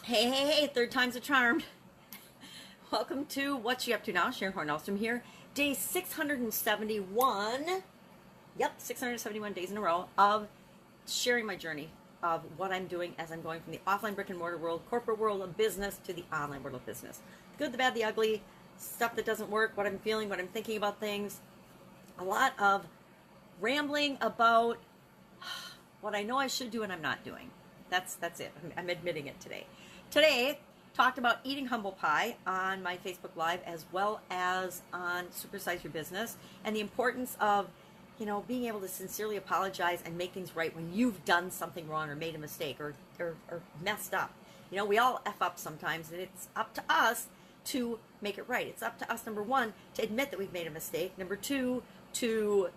Hey, third time's a charm. Welcome to What You Up To Now. Sharon Horne-Ellstrom here. Day 671. Yep, 671 days in a row of sharing my journey of what I'm doing as I'm going from the offline brick and mortar world, corporate world of business to the online world of business. The good, the bad, the ugly, stuff that doesn't work, what I'm feeling, what I'm thinking about things. A lot of rambling about what I know I should do and I'm not doing. That's it. I'm admitting it today. Today, talked about eating humble pie on my Facebook Live as well as on Supersize Your Business, and the importance of, being able to sincerely apologize and make things right when you've done something wrong or made a mistake or messed up. We all F up sometimes, and it's up to us to make it right. It's up to us, number one, to admit that we've made a mistake. Number two, to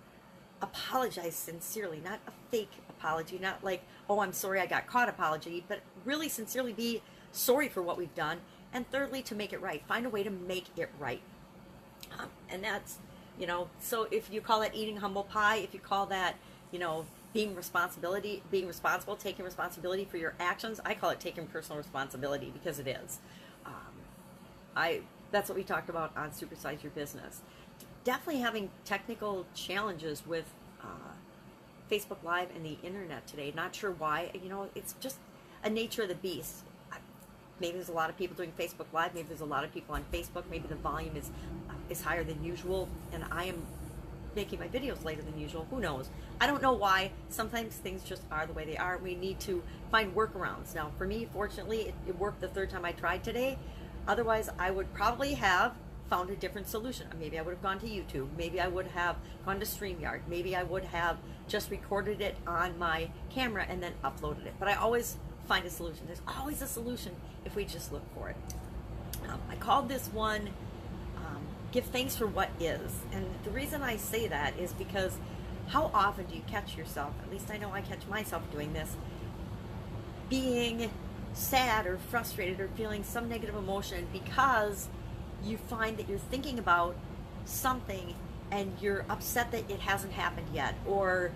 apologize sincerely, not a fake apology, not like, oh, I'm sorry I got caught apology, but really sincerely be sorry for what we've done. And thirdly, to make it right. Find a way to make it right. And that's, so if you call it eating humble pie, if you call that, being responsible, taking responsibility for your actions, I call it taking personal responsibility because it is. That's what we talked about on Supersize Your Business. Definitely having technical challenges with Facebook Live and the internet today. Not sure why. It's just a nature of the beast. Maybe there's a lot of people doing Facebook Live. Maybe there's a lot of people on Facebook. Maybe the volume is higher than usual, and I am making my videos later than usual. Who knows? I don't know why. Sometimes things just are the way they are. We need to find workarounds. Now, for me, fortunately, it worked the third time I tried today. Otherwise, I would probably have found a different solution. Maybe I would have gone to YouTube. Maybe I would have gone to StreamYard. Maybe I would have just recorded it on my camera and then uploaded it. But I always find a solution. There's always a solution if we just look for it. I called this one Give Thanks for What Is. And the reason I say that is because how often do you catch yourself, at least I know I catch myself doing this, being sad or frustrated or feeling some negative emotion because you find that you're thinking about something and you're upset that it hasn't happened yet, or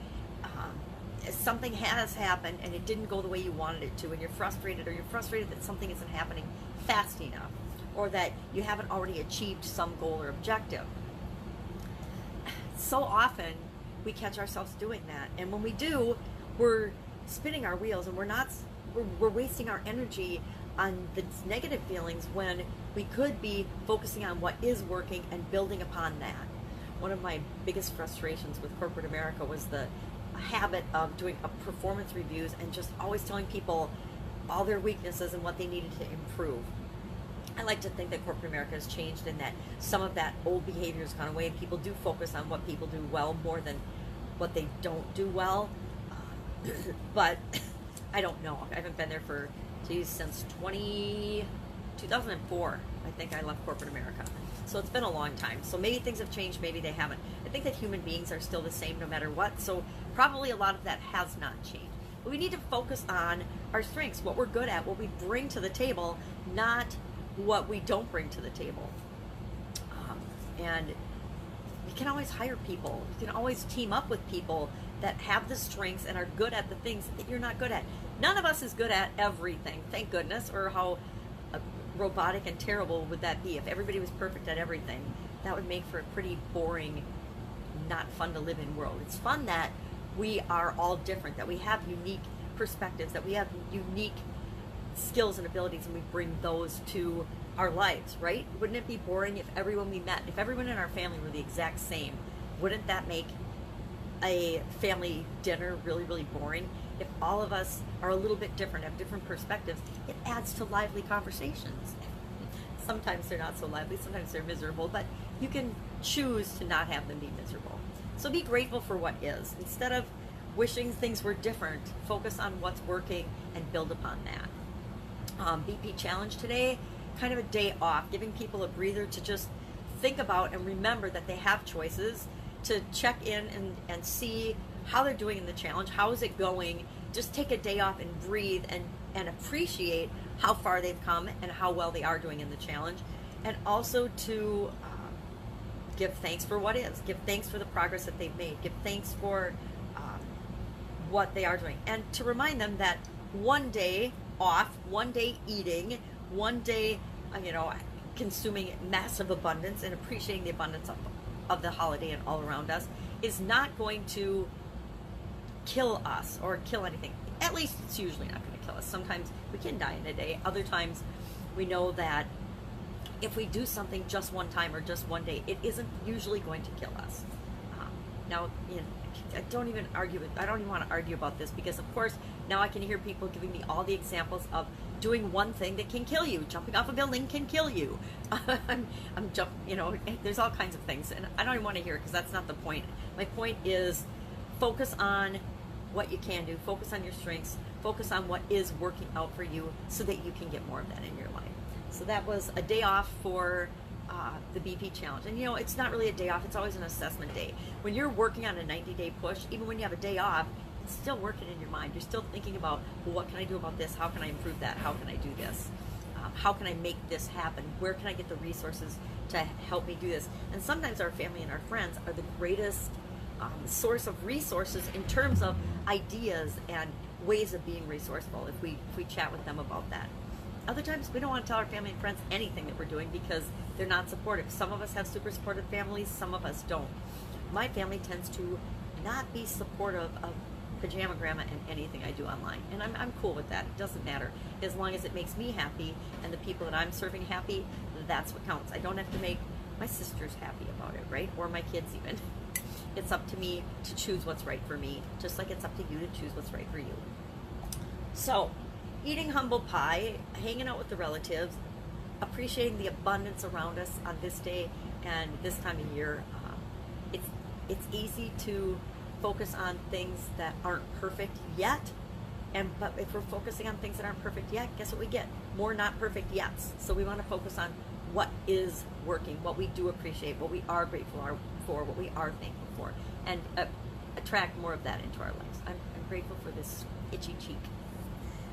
something has happened and it didn't go the way you wanted it to, and you're frustrated, or you're frustrated that something isn't happening fast enough, or that you haven't already achieved some goal or objective. So often we catch ourselves doing that, and when we do, we're spinning our wheels, and we're wasting our energy on the negative feelings when we could be focusing on what is working and building upon that. One of my biggest frustrations with corporate America was the habit of doing performance reviews and just always telling people all their weaknesses and what they needed to improve. I like to think that corporate America has changed and that some of that old behavior has gone away, and people do focus on what people do well more than what they don't do well. But I don't know. I haven't been there since 2004. I think I left corporate America. So it's been a long time. So maybe things have changed, maybe they haven't. I think that human beings are still the same no matter what. So probably a lot of that has not changed. But we need to focus on our strengths, what we're good at, what we bring to the table, not what we don't bring to the table. And you can always hire people. You can always team up with people that have the strengths and are good at the things that you're not good at. None of us is good at everything, thank goodness, or how robotic and terrible would that be if everybody was perfect at everything. That would make for a pretty boring, not fun to live in world. It's fun that we are all different, that we have unique perspectives, that we have unique skills and abilities, and we bring those to our lives, right? Wouldn't it be boring if everyone we met, if everyone in our family were the exact same? Wouldn't that make a family dinner really, really boring? If all of us are a little bit different, have different perspectives, it adds to lively conversations. Sometimes they're not so lively, sometimes they're miserable, but you can choose to not have them be miserable. So be grateful for what is. Instead of wishing things were different, focus on what's working and build upon that. BP Challenge today, kind of a day off, giving people a breather to just think about and remember that they have choices, to check in and see how they're doing in the challenge, how is it going. Just take a day off and breathe and appreciate how far they've come and how well they are doing in the challenge. And also to give thanks for what is. Give thanks for the progress that they've made. Give thanks for what they are doing. And to remind them that one day off, one day eating, one day, consuming massive abundance and appreciating the abundance of the holiday and all around us is not going to kill us or kill anything. At least it's usually not going to kill us. Sometimes we can die in a day. Other times we know that if we do something just one time or just one day, it isn't usually going to kill us. Now, I don't even want to argue about this, because of course now I can hear people giving me all the examples of doing one thing that can kill you. Jumping off a building can kill you. There's all kinds of things, and I don't even want to hear it, because that's not the point. My point is, focus on what you can do, focus on your strengths, focus on what is working out for you so that you can get more of that in your life. So that was a day off for the BP challenge. And it's not really a day off, it's always an assessment day. When you're working on a 90-day push, even when you have a day off, it's still working in your mind. You're still thinking about, well, what can I do about this? How can I improve that? How can I do this? How can I make this happen? Where can I get the resources to help me do this? And sometimes our family and our friends are the greatest source of resources in terms of ideas and ways of being resourceful if we chat with them about that. Other times we don't want to tell our family and friends anything that we're doing because they're not supportive. Some of us have super supportive families, some of us don't. My family tends to not be supportive of Pajama Grandma and anything I do online, and I'm cool with that. It doesn't matter. As long as it makes me happy and the people that I'm serving happy, that's what counts. I don't have to make my sisters happy about it, right? Or my kids even. It's up to me to choose what's right for me, just like it's up to you to choose what's right for you. So, eating humble pie, hanging out with the relatives, appreciating the abundance around us on this day and this time of year. It's easy to focus on things that aren't perfect yet, but if we're focusing on things that aren't perfect yet, guess what we get? More not perfect yets. So we want to focus on what is working, what we do appreciate, what we are grateful for, what we are thankful for, and attract more of that into our lives. I'm grateful for this itchy cheek.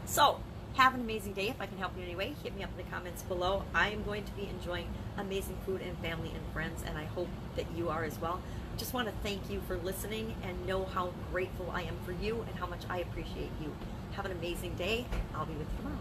So, have an amazing day. If I can help you in any way, hit me up in the comments below. I am going to be enjoying amazing food and family and friends, and I hope that you are as well. Just want to thank you for listening and know how grateful I am for you and how much I appreciate you. Have an amazing day. I'll be with you tomorrow.